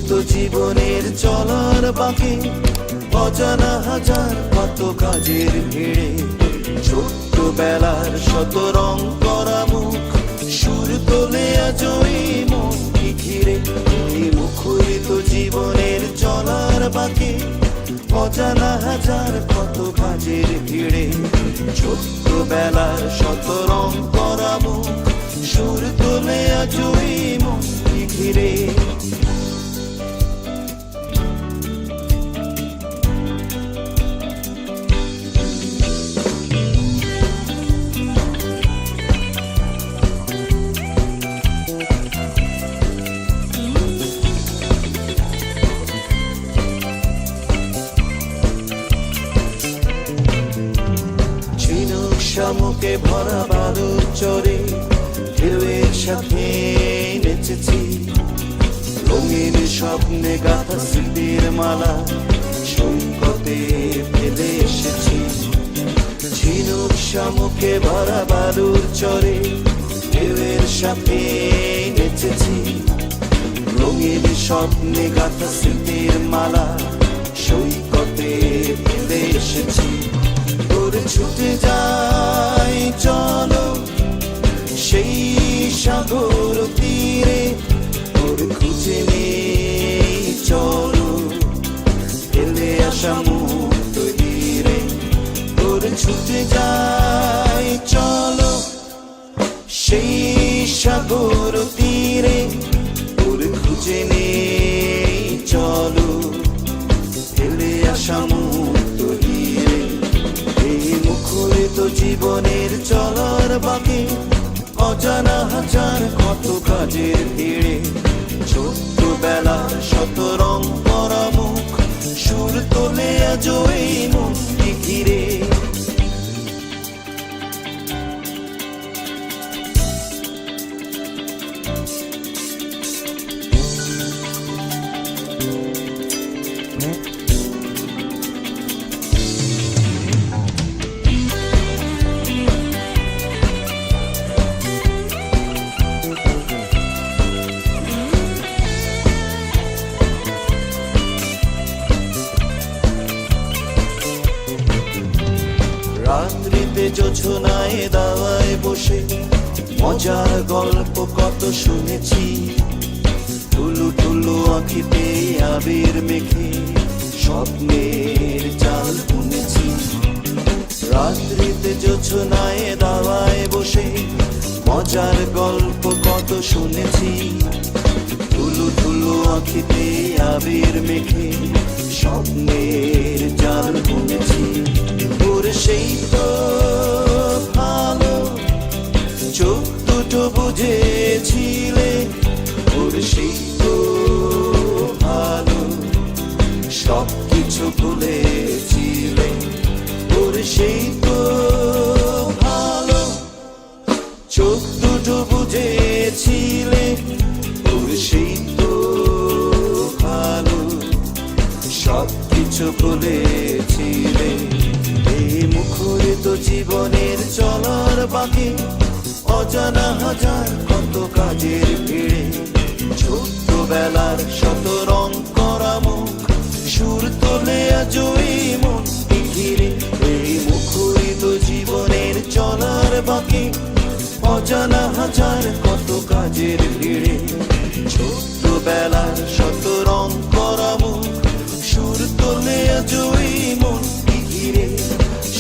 মুখরিত জীবনের চলার বাঁকে অজানা হাজার কত কাজের ভিড়ে ছোট্ট বেলার শত রং করা মুখ সুর তোলে আজ এই মন ঘিরে। মুখরিত জীবনের চলার বাঁকে অজানা হাজার কত কাজের ভিড়ে ছোট্ট বেলার শত রং করা মুখ সুর তোলে আজ এই মন ঘিরে। শামুকে ভরা বালুর চরে ঢেউয়ের সাথে নেচেছি, রঙিন স্বপ্নে গাথা স্মৃতির মালা সৈকতে ফেলে এসেছি। ঝিনুক শামুকে ভরা বালুর চরে ঢেউয়ের সাথে নেচেছি, রঙিন স্বপ্নে গাথা স্মৃতির মালা সৈকতে ফেলে এসেছি। ছুটে যাই চলো সেই সাগর তীরে, ওর খুঁজে নেই চলো ফেলে আসা মুক্ত তীরে। ওর ছুটে যাই চলো সেই সাগর তীরে, ওর খুঁজে নেই চলো ফেলে আসা মুক্ত তীরে। মুখরিত জীবনের চলার বাঁকে অজানা হাজার কত কাজের ভিড়ে ছোট্ট বেলার শত রং করা মুখ সুর তোলে আজ এই মন ঘিরে। রাত্রিতে জোছনায় দাওয়ায় বসে মজার গল্প কত শুনেছি, টুলু টুলু আঁখিতে আবির মেখে স্বপ্নের জাল বুনেছি। রাত্রিতে জোছনায় দাওয়ায় বসে মজার গল্প কত শুনেছি, টুলু টুলু আঁখিতে আবির মেখে স্বপ্নের জাল বুনেছি। সেই তো ভালো চোখ দুটো বুঝেছিলে, ওর সেই তো ভালো সব কিছু ভুলেছিলে। ওর সেই তো ভালো চোখ দুটো বুঝেছিলে, ওর সেই তো ভালো সব কিছু ভুলেছিলে। মুখরিত জীবনের চলার বাঁকে অজানা হাজার কত কাজের ভিড়ে ছোট্ট বেলার শত রং করা মুখ সুর তোলে আজ এই মন ঘিরে। এই মুখরিত জীবনের চলার বাঁকে অজানা হাজার কত কাজের ভিড়ে ছোট্ট বেলার শত রং করা মুখ সুর তোলে আজ এই মন ঘিরে।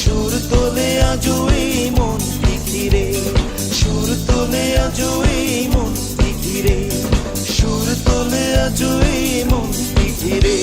সুর তোলে আজ এই মন ঘিরে, সুর তোলে আজ এই মন ঘিরে, সুর তোলে আজ এই মন ঘিরে।